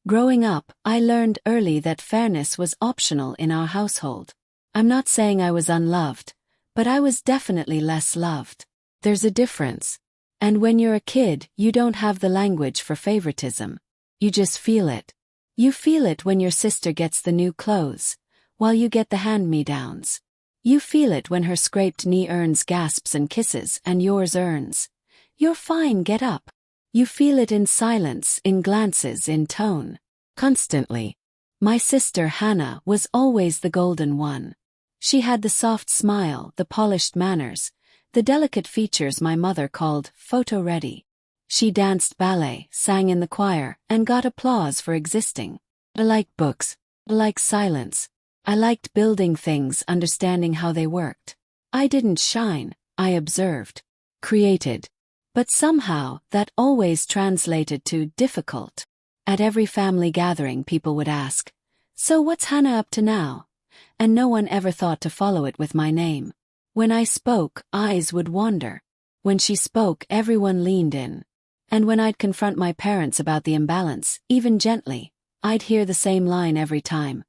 Growing up, I learned early that fairness was optional in our household. I'm not saying I was unloved, but I was definitely less loved. There's a difference. And when you're a kid, you don't have the language for favoritism. You just feel it. You feel it when your sister gets the new clothes, while you get the hand-me-downs. You feel it when her scraped knee earns gasps and kisses and yours earns, "You're fine, get up." You feel it in silence, in glances, in tone. Constantly. My sister Hannah was always the golden one. She had the soft smile, the polished manners, the delicate features my mother called photo-ready. She danced ballet, sang in the choir, and got applause for existing. I liked books. I liked silence. I liked building things, understanding how they worked. I didn't shine, I observed. Created. But somehow, that always translated to difficult. At every family gathering people would ask, "So what's Hannah up to now?" And no one ever thought to follow it with my name. When I spoke, eyes would wander. When she spoke, everyone leaned in. And when I'd confront my parents about the imbalance, even gently, I'd hear the same line every time.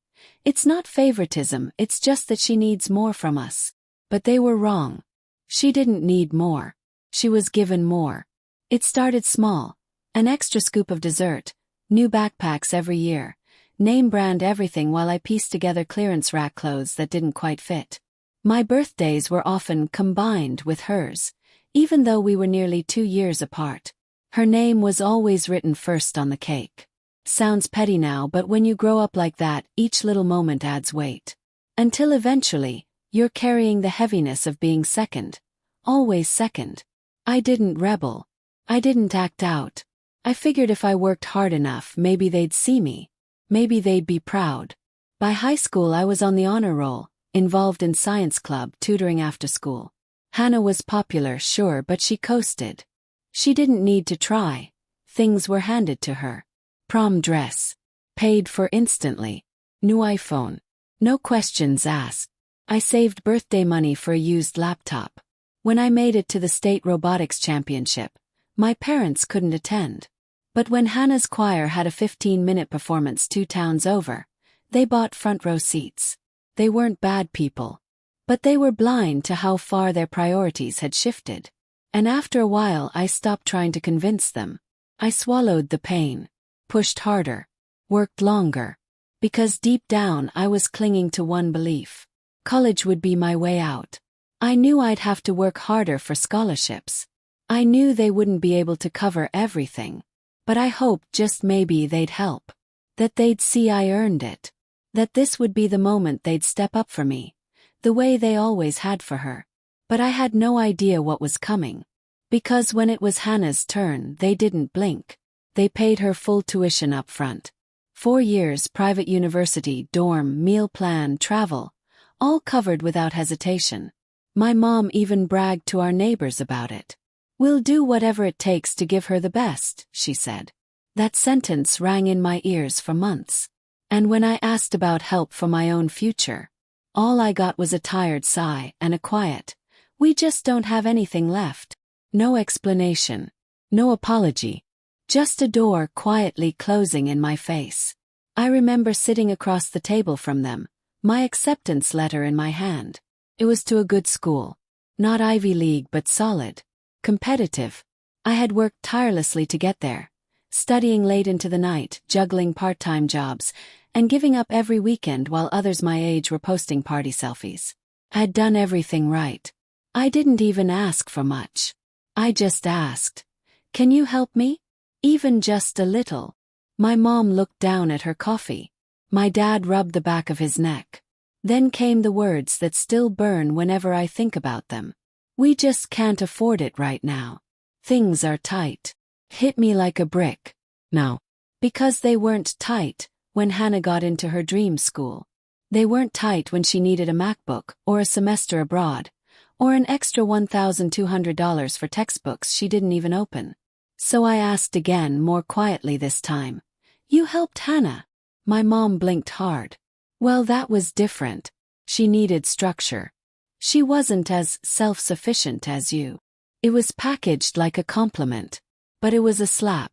"It's not favoritism, it's just that she needs more from us." But they were wrong. She didn't need more. She was given more. It started small. An extra scoop of dessert, new backpacks every year, name brand everything while I pieced together clearance rack clothes that didn't quite fit. My birthdays were often combined with hers, even though we were nearly 2 years apart. Her name was always written first on the cake. Sounds petty now, but when you grow up like that, each little moment adds weight. Until eventually, you're carrying the heaviness of being second. Always second. I didn't rebel. I didn't act out. I figured if I worked hard enough, maybe they'd see me. Maybe they'd be proud. By high school I was on the honor roll, involved in science club, tutoring after school. Hannah was popular, sure, but she coasted. She didn't need to try. Things were handed to her. Prom dress. Paid for instantly. New iPhone. No questions asked. I saved birthday money for a used laptop. When I made it to the state robotics championship, my parents couldn't attend. But when Hannah's choir had a 15-minute performance 2 towns over, they bought front row seats. They weren't bad people. But they were blind to how far their priorities had shifted. And after a while I stopped trying to convince them. I swallowed the pain. Pushed harder. Worked longer. Because deep down I was clinging to one belief. College would be my way out. I knew I'd have to work harder for scholarships. I knew they wouldn't be able to cover everything. But I hoped just maybe they'd help. That they'd see I earned it. That this would be the moment they'd step up for me. The way they always had for her. But I had no idea what was coming. Because when it was Hannah's turn, they didn't blink. They paid her full tuition up front. 4 years, private university, dorm, meal plan, travel. All covered without hesitation. My mom even bragged to our neighbors about it. "We'll do whatever it takes to give her the best," she said. That sentence rang in my ears for months. And when I asked about help for my own future, all I got was a tired sigh and a quiet, "We just don't have anything left." No explanation. No apology. Just a door quietly closing in my face. I remember sitting across the table from them, my acceptance letter in my hand. It was to a good school. Not Ivy League but solid. Competitive. I had worked tirelessly to get there. Studying late into the night, juggling part-time jobs, and giving up every weekend while others my age were posting party selfies. I'd done everything right. I didn't even ask for much. I just asked, "Can you help me? Even just a little." My mom looked down at her coffee. My dad rubbed the back of his neck. Then came the words that still burn whenever I think about them. "We just can't afford it right now. Things are tight." Hit me like a brick. No. Because they weren't tight when Hannah got into her dream school. They weren't tight when she needed a MacBook or a semester abroad, or an extra $1,200 for textbooks she didn't even open. So I asked again, more quietly this time. "You helped Hannah." My mom blinked hard. Well, that was different. She needed structure. She wasn't as self-sufficient as you. It was packaged like a compliment. But it was a slap.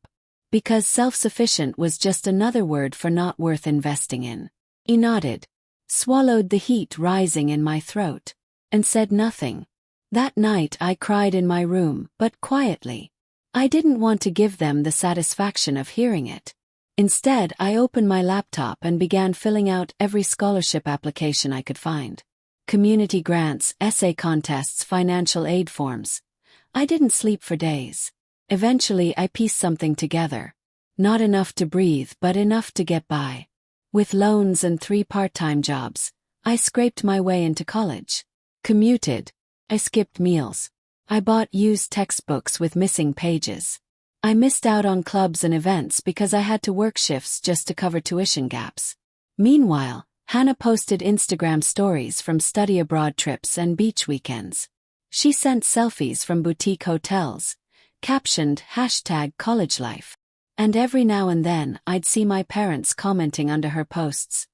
Because self-sufficient was just another word for not worth investing in. He nodded, swallowed the heat rising in my throat, and said nothing. That night I cried in my room, but quietly. I didn't want to give them the satisfaction of hearing it. Instead, I opened my laptop and began filling out every scholarship application I could find. Community grants, essay contests, financial aid forms. I didn't sleep for days. Eventually I pieced something together. Not enough to breathe, but enough to get by. With loans and 3 part-time jobs, I scraped my way into college. Commuted. I skipped meals. I bought used textbooks with missing pages. I missed out on clubs and events because I had to work shifts just to cover tuition gaps. Meanwhile, Hannah posted Instagram stories from study abroad trips and beach weekends. She sent selfies from boutique hotels, captioned #collegelife. And every now and then I'd see my parents commenting under her posts.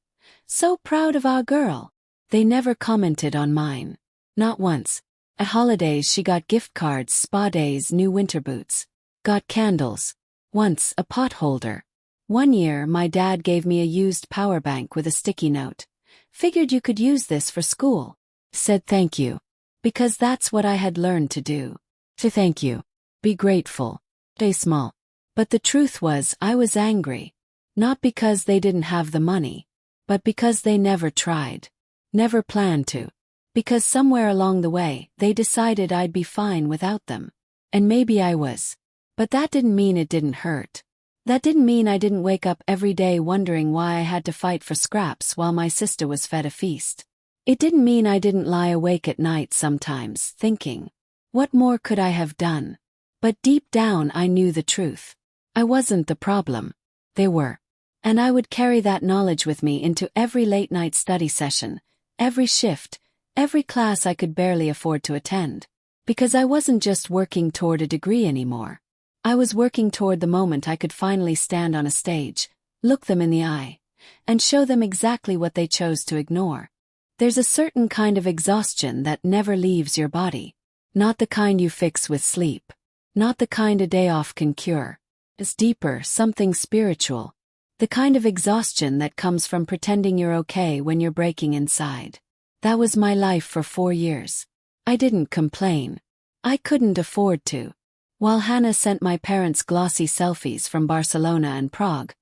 So proud of our girl. They never commented on mine. Not once. At holidays she got gift cards, spa days, new winter boots. Got candles. Once a pot holder. One year my dad gave me a used power bank with a sticky note. Figured you could use this for school. Said thank you. Because that's what I had learned to do. To thank you. Be grateful. Stay small. But the truth was I was angry. Not because they didn't have the money. But because they never tried. Never planned to. Because somewhere along the way, they decided I'd be fine without them. And maybe I was. But that didn't mean it didn't hurt. That didn't mean I didn't wake up every day wondering why I had to fight for scraps while my sister was fed a feast. It didn't mean I didn't lie awake at night sometimes, thinking, what more could I have done? But deep down I knew the truth. I wasn't the problem. They were. And I would carry that knowledge with me into every late-night study session, every shift, every class I could barely afford to attend. Because I wasn't just working toward a degree anymore. I was working toward the moment I could finally stand on a stage, look them in the eye, and show them exactly what they chose to ignore. There's a certain kind of exhaustion that never leaves your body. Not the kind you fix with sleep. Not the kind a day off can cure. It's deeper, something spiritual. The kind of exhaustion that comes from pretending you're okay when you're breaking inside. That was my life for 4 years. I didn't complain. I couldn't afford to. While Hannah sent my parents glossy selfies from Barcelona and Prague,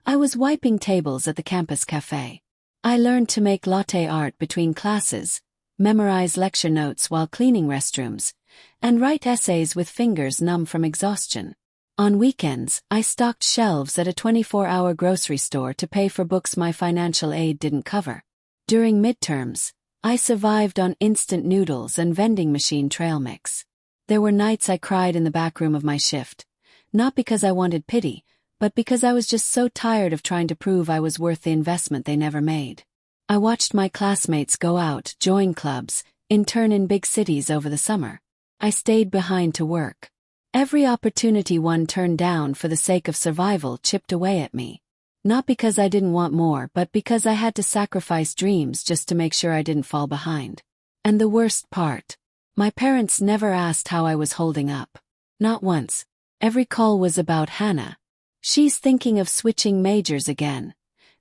I was wiping tables at the campus cafe. I learned to make latte art between classes, memorize lecture notes while cleaning restrooms, and write essays with fingers numb from exhaustion. On weekends, I stocked shelves at a 24-hour grocery store to pay for books my financial aid didn't cover. During midterms, I survived on instant noodles and vending machine trail mix. There were nights I cried in the back room of my shift, not because I wanted pity, but because I was just so tired of trying to prove I was worth the investment they never made. I watched my classmates go out, join clubs, intern in big cities over the summer. I stayed behind to work. Every opportunity one turned down for the sake of survival chipped away at me. Not because I didn't want more, but because I had to sacrifice dreams just to make sure I didn't fall behind. And the worst part, my parents never asked how I was holding up. Not once. Every call was about Hannah. She's thinking of switching majors again.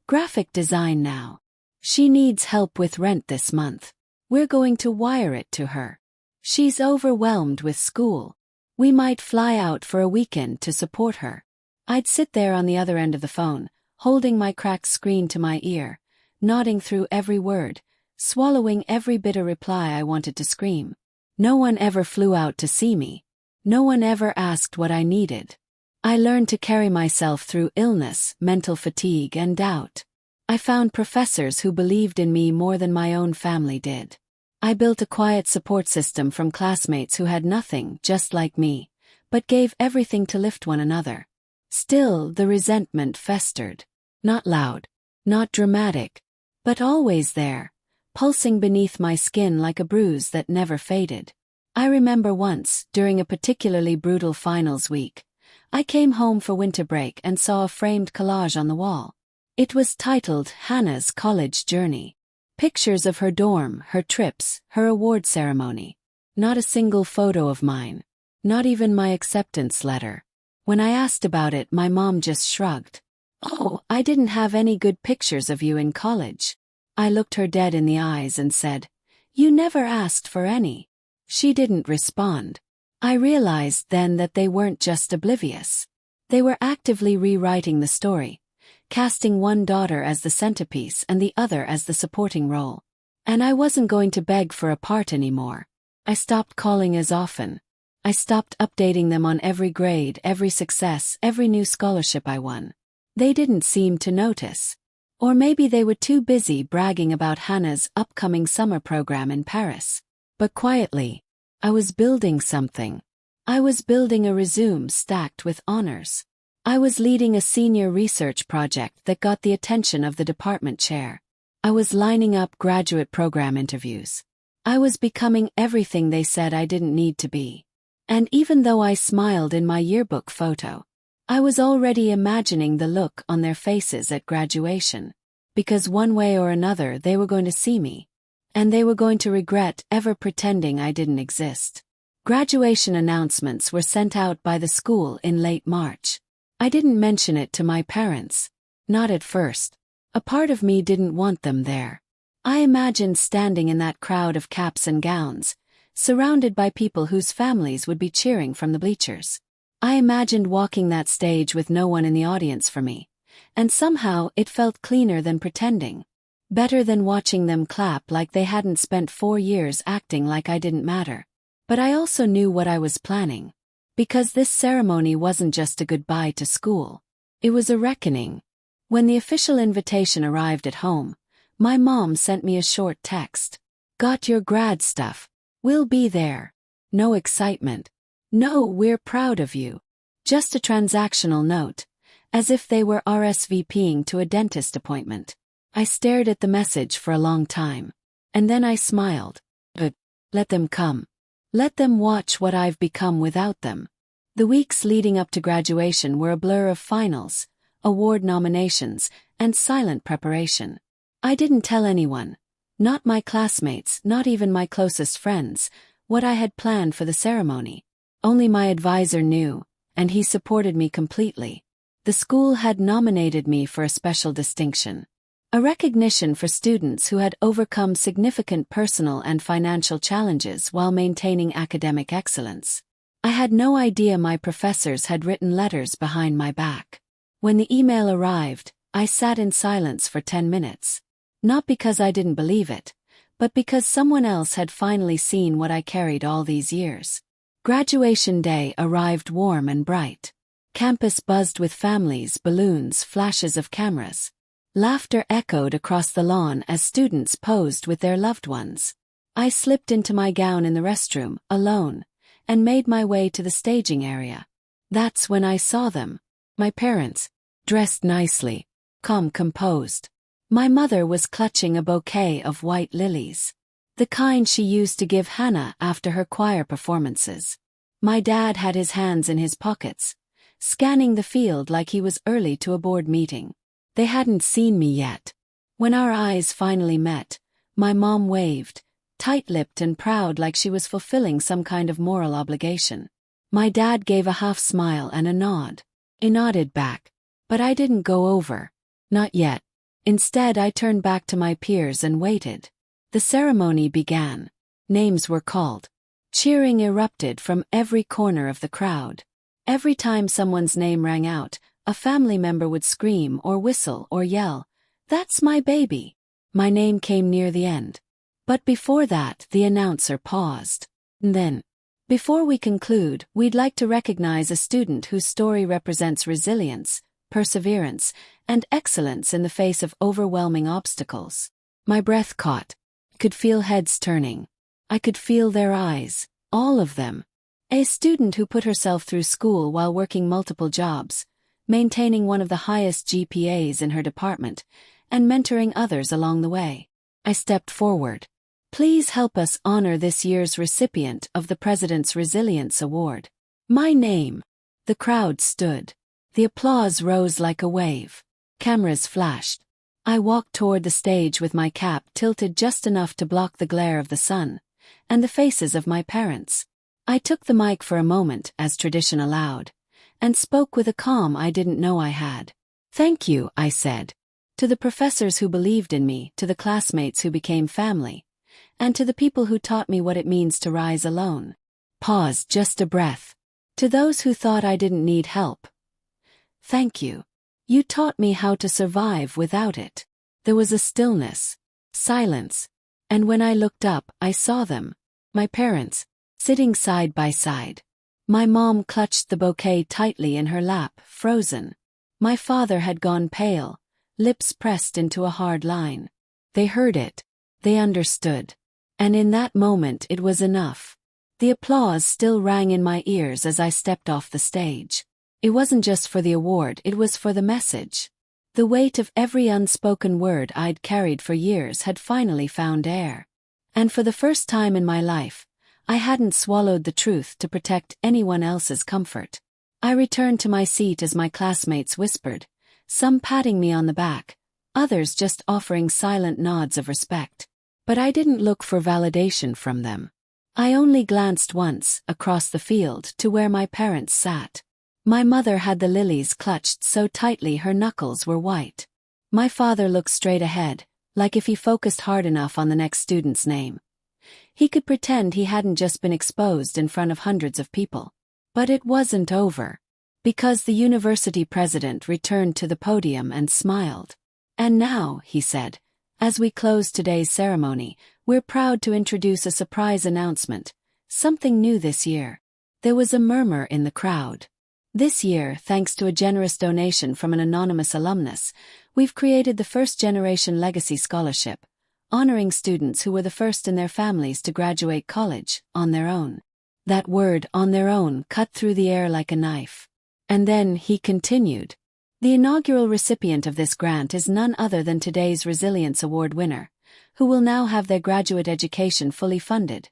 Graphic design now. She needs help with rent this month. We're going to wire it to her. She's overwhelmed with school. We might fly out for a weekend to support her. I'd sit there on the other end of the phone, holding my cracked screen to my ear, nodding through every word, swallowing every bitter reply I wanted to scream. No one ever flew out to see me. No one ever asked what I needed. I learned to carry myself through illness, mental fatigue, and doubt. I found professors who believed in me more than my own family did. I built a quiet support system from classmates who had nothing, just like me, but gave everything to lift one another. Still, the resentment festered. Not loud, not dramatic, but always there, pulsing beneath my skin like a bruise that never faded. I remember once, during a particularly brutal finals week, I came home for winter break and saw a framed collage on the wall. It was titled Hannah's College Journey. Pictures of her dorm, her trips, her award ceremony. Not a single photo of mine. Not even my acceptance letter. When I asked about it, my mom just shrugged. "Oh, I didn't have any good pictures of you in college." I looked her dead in the eyes and said, "You never asked for any." She didn't respond. I realized then that they weren't just oblivious. They were actively rewriting the story, casting one daughter as the centerpiece and the other as the supporting role. And I wasn't going to beg for a part anymore. I stopped calling as often. I stopped updating them on every grade, every success, every new scholarship I won. They didn't seem to notice. Or maybe they were too busy bragging about Hannah's upcoming summer program in Paris. But quietly, I was building something. I was building a resume stacked with honors. I was leading a senior research project that got the attention of the department chair. I was lining up graduate program interviews. I was becoming everything they said I didn't need to be. And even though I smiled in my yearbook photo, I was already imagining the look on their faces at graduation. Because one way or another they were going to see me. And they were going to regret ever pretending I didn't exist. Graduation announcements were sent out by the school in late March. I didn't mention it to my parents. Not at first. A part of me didn't want them there. I imagined standing in that crowd of caps and gowns, surrounded by people whose families would be cheering from the bleachers. I imagined walking that stage with no one in the audience for me. And somehow it felt cleaner than pretending. Better than watching them clap like they hadn't spent 4 years acting like I didn't matter. But I also knew what I was planning. Because this ceremony wasn't just a goodbye to school. It was a reckoning. When the official invitation arrived at home, my mom sent me a short text. "Got your grad stuff. We'll be there." No excitement. No, "We're proud of you." Just a transactional note, as if they were RSVPing to a dentist appointment. I stared at the message for a long time. And then I smiled. But let them come. Let them watch what I've become without them. The weeks leading up to graduation were a blur of finals, award nominations, and silent preparation. I didn't tell anyone, not my classmates, not even my closest friends, what I had planned for the ceremony. Only my advisor knew, and he supported me completely. The school had nominated me for a special distinction. A recognition for students who had overcome significant personal and financial challenges while maintaining academic excellence. I had no idea my professors had written letters behind my back. When the email arrived, I sat in silence for 10 minutes. Not because I didn't believe it, but because someone else had finally seen what I carried all these years. Graduation day arrived warm and bright. Campus buzzed with families, balloons, flashes of cameras. Laughter echoed across the lawn as students posed with their loved ones. I slipped into my gown in the restroom, alone, and made my way to the staging area. That's when I saw them. My parents, dressed nicely, calm, composed. My mother was clutching a bouquet of white lilies. The kind she used to give Hannah after her choir performances. My dad had his hands in his pockets, scanning the field like he was early to a board meeting. They hadn't seen me yet. When our eyes finally met, my mom waved, tight-lipped and proud like she was fulfilling some kind of moral obligation. My dad gave a half smile and a nod. I nodded back. But I didn't go over. Not yet. Instead, I turned back to my peers and waited. The ceremony began. Names were called. Cheering erupted from every corner of the crowd. Every time someone's name rang out, a family member would scream or whistle or yell, "That's my baby." My name came near the end. But before that, the announcer paused. And then, "Before we conclude, we'd like to recognize a student whose story represents resilience, perseverance, and excellence in the face of overwhelming obstacles." My breath caught. I could feel heads turning. I could feel their eyes, all of them. A student who put herself through school while working multiple jobs, maintaining one of the highest GPAs in her department, and mentoring others along the way. I stepped forward. "Please help us honor this year's recipient of the President's Resilience Award." My name. The crowd stood. The applause rose like a wave. Cameras flashed. I walked toward the stage with my cap tilted just enough to block the glare of the sun, and the faces of my parents. I took the mic for a moment as tradition allowed, and spoke with a calm I didn't know I had. "Thank you," I said. To the professors who believed in me, to the classmates who became family, and to the people who taught me what it means to rise alone. Pause, just a breath. To those who thought I didn't need help. Thank you. You taught me how to survive without it. There was a stillness, silence, and when I looked up, I saw them, my parents, sitting side by side. My mom clutched the bouquet tightly in her lap, frozen. My father had gone pale, lips pressed into a hard line. They heard it. They understood. And in that moment it was enough. The applause still rang in my ears as I stepped off the stage. It wasn't just for the award, it was for the message. The weight of every unspoken word I'd carried for years had finally found air. And for the first time in my life, I hadn't swallowed the truth to protect anyone else's comfort. I returned to my seat as my classmates whispered, some patting me on the back, others just offering silent nods of respect. But I didn't look for validation from them. I only glanced once, across the field, to where my parents sat. My mother had the lilies clutched so tightly her knuckles were white. My father looked straight ahead, like if he focused hard enough on the next student's name, he could pretend he hadn't just been exposed in front of hundreds of people. But it wasn't over. Because the university president returned to the podium and smiled. "And now," he said, "as we close today's ceremony, we're proud to introduce a surprise announcement, something new this year." There was a murmur in the crowd. "This year, thanks to a generous donation from an anonymous alumnus, we've created the first-generation legacy scholarship, honoring students who were the first in their families to graduate college, on their own." That word, on their own, cut through the air like a knife. And then he continued. "The inaugural recipient of this grant is none other than today's Resilience Award winner, who will now have their graduate education fully funded.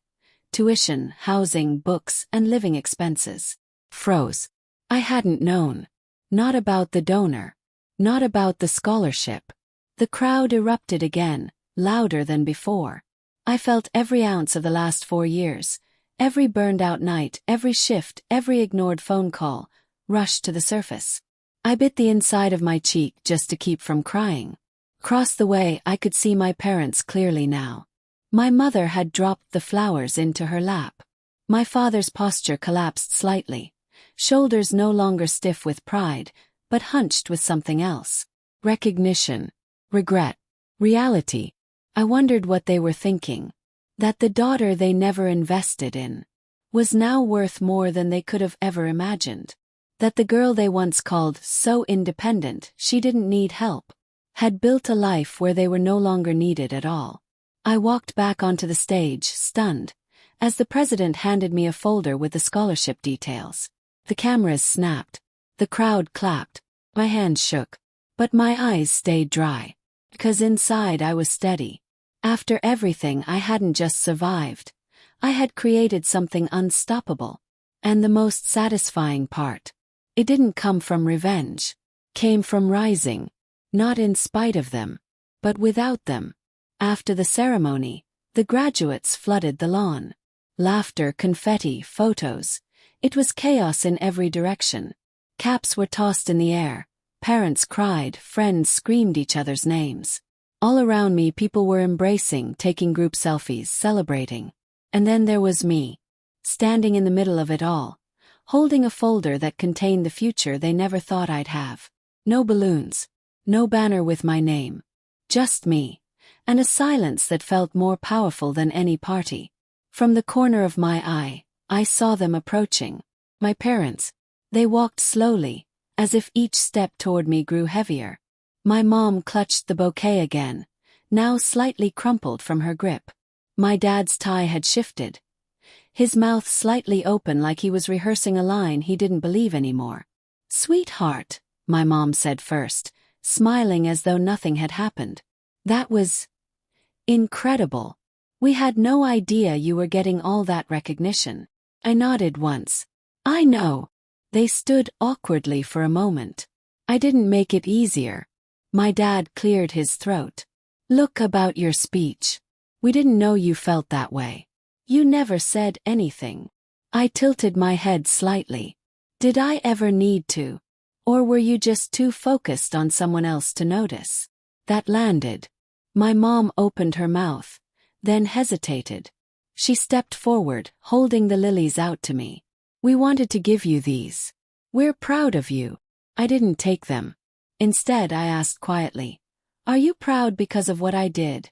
Tuition, housing, books, and living expenses." Froze. I hadn't known. Not about the donor. Not about the scholarship. The crowd erupted again, louder than before. I felt every ounce of the last 4 years, every burned-out night, every shift, every ignored phone call, rushed to the surface. I bit the inside of my cheek just to keep from crying. Across the way, I could see my parents clearly now. My mother had dropped the flowers into her lap. My father's posture collapsed slightly, shoulders no longer stiff with pride, but hunched with something else. Recognition. Regret. Reality. I wondered what they were thinking. That the daughter they never invested in was now worth more than they could have ever imagined. That the girl they once called so independent she didn't need help had built a life where they were no longer needed at all. I walked back onto the stage, stunned, as the president handed me a folder with the scholarship details. The cameras snapped. The crowd clapped. My hands shook. But my eyes stayed dry. Because inside I was steady. After everything, I hadn't just survived. I had created something unstoppable. And the most satisfying part, it didn't come from revenge. Came from rising. Not in spite of them, but without them. After the ceremony, the graduates flooded the lawn. Laughter, confetti, photos. It was chaos in every direction. Caps were tossed in the air. Parents cried, friends screamed each other's names. All around me, people were embracing, taking group selfies, celebrating. And then there was me, standing in the middle of it all, holding a folder that contained the future they never thought I'd have. No balloons. No banner with my name. Just me. And a silence that felt more powerful than any party. From the corner of my eye, I saw them approaching. My parents. They walked slowly, as if each step toward me grew heavier. My mom clutched the bouquet again, now slightly crumpled from her grip. My dad's tie had shifted. His mouth slightly open like he was rehearsing a line he didn't believe anymore. "Sweetheart," my mom said first, smiling as though nothing had happened. "That was incredible. We had no idea you were getting all that recognition." I nodded once. "I know." They stood awkwardly for a moment. I didn't make it easier. My dad cleared his throat. "Look, about your speech. We didn't know you felt that way. You never said anything." I tilted my head slightly. Did I ever need to? Or were you just too focused on someone else to notice? That landed. My mom opened her mouth, then hesitated. She stepped forward, holding the lilies out to me. We wanted to give you these. We're proud of you. I didn't take them. Instead, I asked quietly, are you proud because of what I did?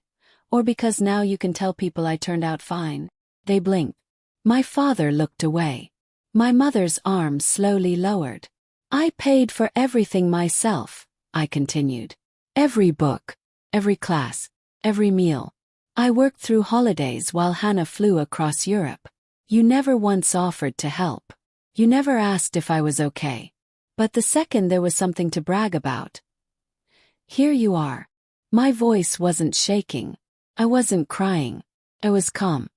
Or because now you can tell people I turned out fine? They blinked. My father looked away. My mother's arms slowly lowered. I paid for everything myself, I continued. Every book, every class, every meal. I worked through holidays while Hannah flew across Europe. You never once offered to help. You never asked if I was okay. But the second there was something to brag about, here you are. My voice wasn't shaking. I wasn't crying. I was calm,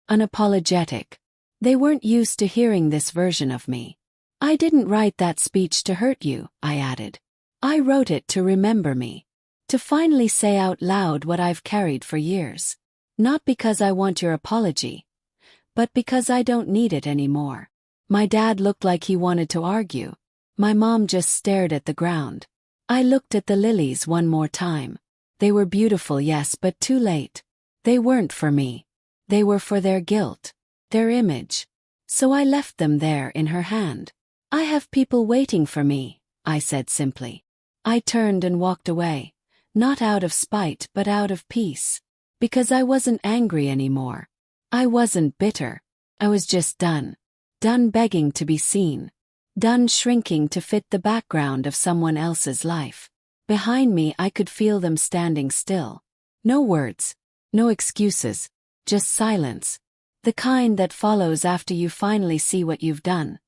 unapologetic. They weren't used to hearing this version of me. I didn't write that speech to hurt you, I added. I wrote it to remember me. To finally say out loud what I've carried for years. Not because I want your apology, but because I don't need it anymore. My dad looked like he wanted to argue. My mom just stared at the ground. I looked at the lilies one more time. They were beautiful, yes, but too late. They weren't for me. They were for their guilt, their image. So I left them there in her hand. I have people waiting for me, I said simply. I turned and walked away. Not out of spite but out of peace. Because I wasn't angry anymore. I wasn't bitter. I was just done. Done begging to be seen. Done shrinking to fit the background of someone else's life. Behind me I could feel them standing still. No words. No excuses. Just silence. The kind that follows after you finally see what you've done.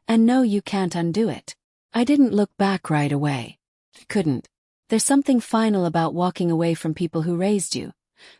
And know you can't undo it. I didn't look back right away. Couldn't. There's something final about walking away from people who raised you,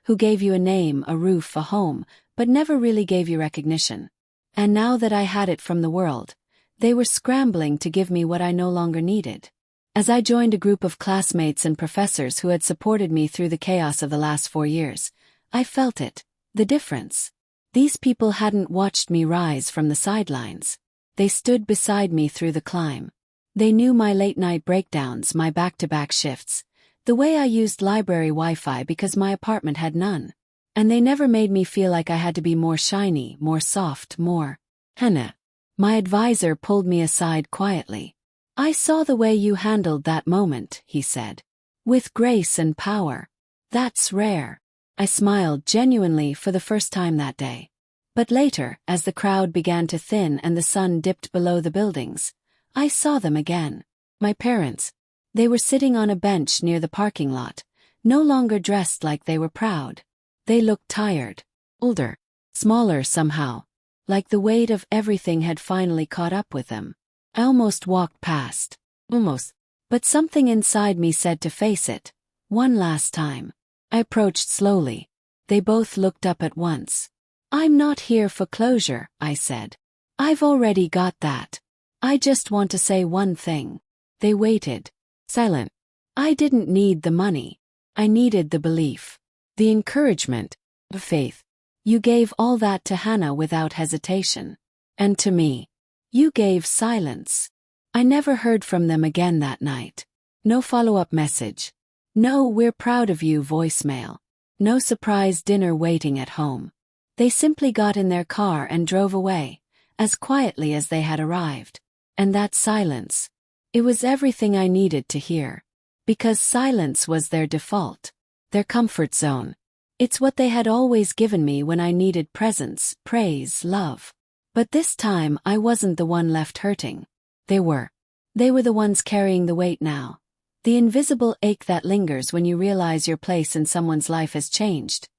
who gave you a name, a roof, a home, but never really gave you recognition. And now that I had it from the world, they were scrambling to give me what I no longer needed. As I joined a group of classmates and professors who had supported me through the chaos of the last 4 years, I felt it, the difference. These people hadn't watched me rise from the sidelines. They stood beside me through the climb. They knew my late-night breakdowns, my back-to-back shifts, the way I used library Wi-Fi because my apartment had none. And they never made me feel like I had to be more shiny, more soft, more Hannah. My advisor pulled me aside quietly. I saw the way you handled that moment, he said. With grace and power. That's rare. I smiled genuinely for the first time that day. But later, as the crowd began to thin and the sun dipped below the buildings, I saw them again. My parents. They were sitting on a bench near the parking lot, no longer dressed like they were proud. They looked tired, older, smaller somehow, like the weight of everything had finally caught up with them. I almost walked past. Almost. But something inside me said to face it. One last time. I approached slowly. They both looked up at once. I'm not here for closure, I said. I've already got that. I just want to say one thing. They waited. Silent. I didn't need the money. I needed the belief. The encouragement. The faith. You gave all that to Hannah without hesitation. And to me. You gave silence. I never heard from them again that night. No follow-up message. No "we're proud of you" voicemail. No surprise dinner waiting at home. They simply got in their car and drove away, as quietly as they had arrived. And that silence. It was everything I needed to hear. Because silence was their default. Their comfort zone. It's what they had always given me when I needed presence, praise, love. But this time I wasn't the one left hurting. They were. They were the ones carrying the weight now. The invisible ache that lingers when you realize your place in someone's life has changed.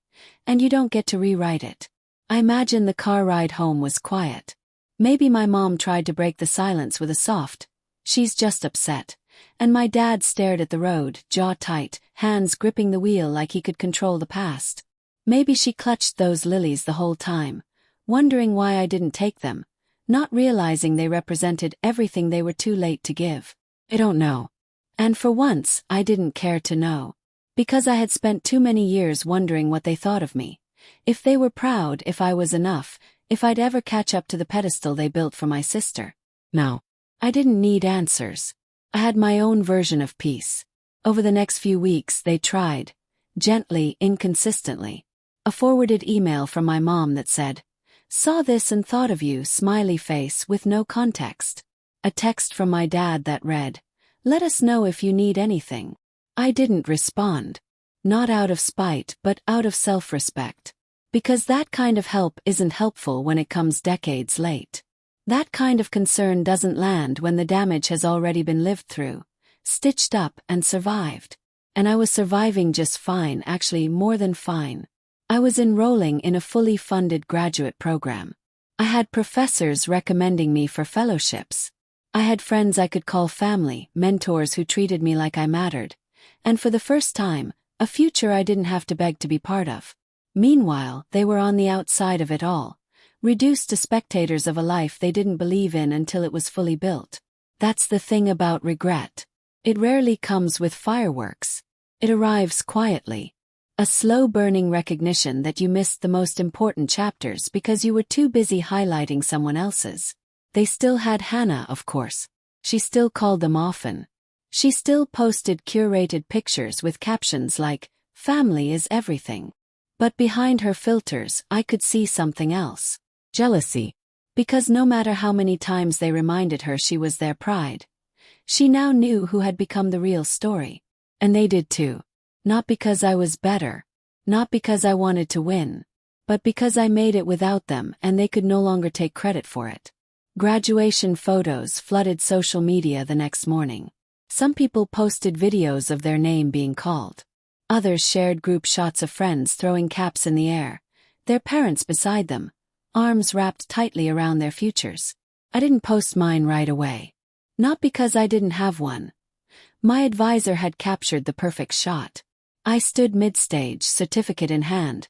And you don't get to rewrite it. I imagine the car ride home was quiet. Maybe my mom tried to break the silence with a soft, "She's just upset." And my dad stared at the road, jaw tight, hands gripping the wheel like he could control the past. Maybe she clutched those lilies the whole time, wondering why I didn't take them, not realizing they represented everything they were too late to give. I don't know. And for once, I didn't care to know. Because I had spent too many years wondering what they thought of me. If they were proud, if I was enough, if I'd ever catch up to the pedestal they built for my sister. Now, I didn't need answers. I had my own version of peace. Over the next few weeks, they tried, gently, inconsistently. A forwarded email from my mom that said, "Saw this and thought of you," smiley face with no context. A text from my dad that read, "Let us know if you need anything." I didn't respond. Not out of spite, but out of self-respect. Because that kind of help isn't helpful when it comes decades late. That kind of concern doesn't land when the damage has already been lived through, stitched up and survived. And I was surviving just fine, actually more than fine. I was enrolling in a fully funded graduate program. I had professors recommending me for fellowships. I had friends I could call family, mentors who treated me like I mattered. And for the first time, a future I didn't have to beg to be part of. Meanwhile, they were on the outside of it all, reduced to spectators of a life they didn't believe in until it was fully built. That's the thing about regret. It rarely comes with fireworks. It arrives quietly. A slow-burning recognition that you missed the most important chapters because you were too busy highlighting someone else's. They still had Hannah, of course. She still called them often. She still posted curated pictures with captions like, "Family is everything." But behind her filters, I could see something else. Jealousy. Because no matter how many times they reminded her she was their pride, she now knew who had become the real story. And they did too. Not because I was better. Not because I wanted to win. But because I made it without them and they could no longer take credit for it. Graduation photos flooded social media the next morning. Some people posted videos of their name being called. Others shared group shots of friends throwing caps in the air, their parents beside them, arms wrapped tightly around their futures. I didn't post mine right away. Not because I didn't have one. My advisor had captured the perfect shot. I stood mid-stage, certificate in hand,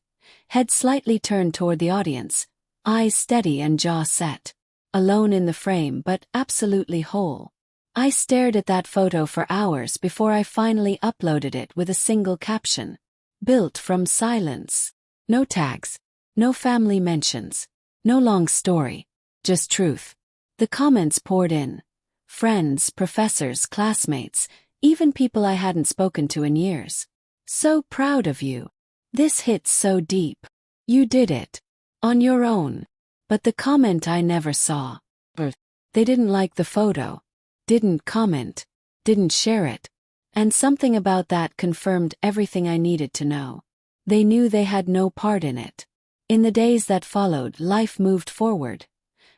head slightly turned toward the audience, eyes steady and jaw set. Alone in the frame but absolutely whole. I stared at that photo for hours before I finally uploaded it with a single caption. Built from silence. No tags. No family mentions. No long story. Just truth. The comments poured in. Friends, professors, classmates, even people I hadn't spoken to in years. "So proud of you. This hits so deep. You did it. On your own." But the comment I never saw. They didn't like the photo. Didn't comment, didn't share it. And something about that confirmed everything I needed to know. They knew they had no part in it. In the days that followed, life moved forward.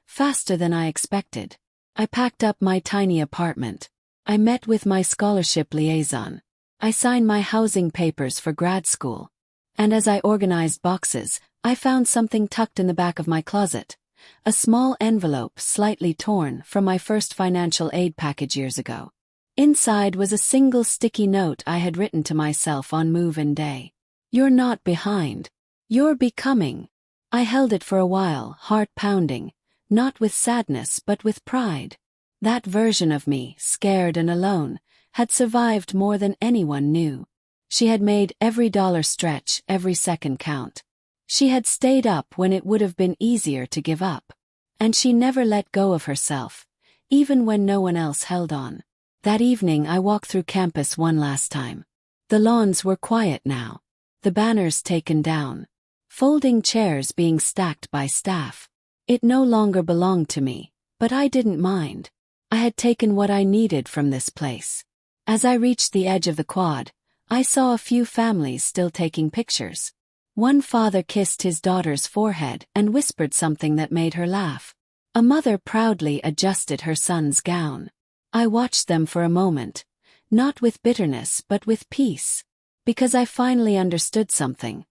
Faster than I expected. I packed up my tiny apartment. I met with my scholarship liaison. I signed my housing papers for grad school. And as I organized boxes, I found something tucked in the back of my closet. A small envelope slightly torn from my first financial aid package years ago. Inside was a single sticky note I had written to myself on move-in day. "You're not behind. You're becoming." I held it for a while, heart pounding, not with sadness but with pride. That version of me, scared and alone, had survived more than anyone knew. She had made every dollar stretch, every second count. She had stayed up when it would have been easier to give up. And she never let go of herself, even when no one else held on. That evening I walked through campus one last time. The lawns were quiet now. The banners taken down. Folding chairs being stacked by staff. It no longer belonged to me, but I didn't mind. I had taken what I needed from this place. As I reached the edge of the quad, I saw a few families still taking pictures. One father kissed his daughter's forehead and whispered something that made her laugh. A mother proudly adjusted her son's gown. I watched them for a moment, not with bitterness but with peace. Because I finally understood something.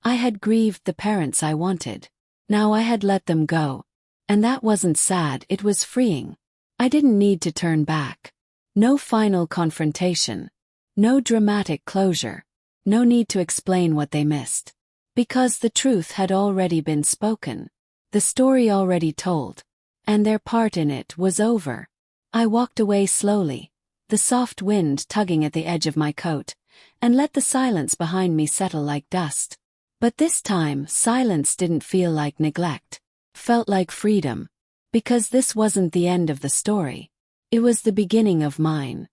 I had grieved the parents I wanted. Now I had let them go. And that wasn't sad, it was freeing. I didn't need to turn back. No final confrontation. No dramatic closure. No need to explain what they missed. Because the truth had already been spoken. The story already told. And their part in it was over. I walked away slowly, the soft wind tugging at the edge of my coat, and let the silence behind me settle like dust. But this time, silence didn't feel like neglect. Felt like freedom. Because this wasn't the end of the story. It was the beginning of mine.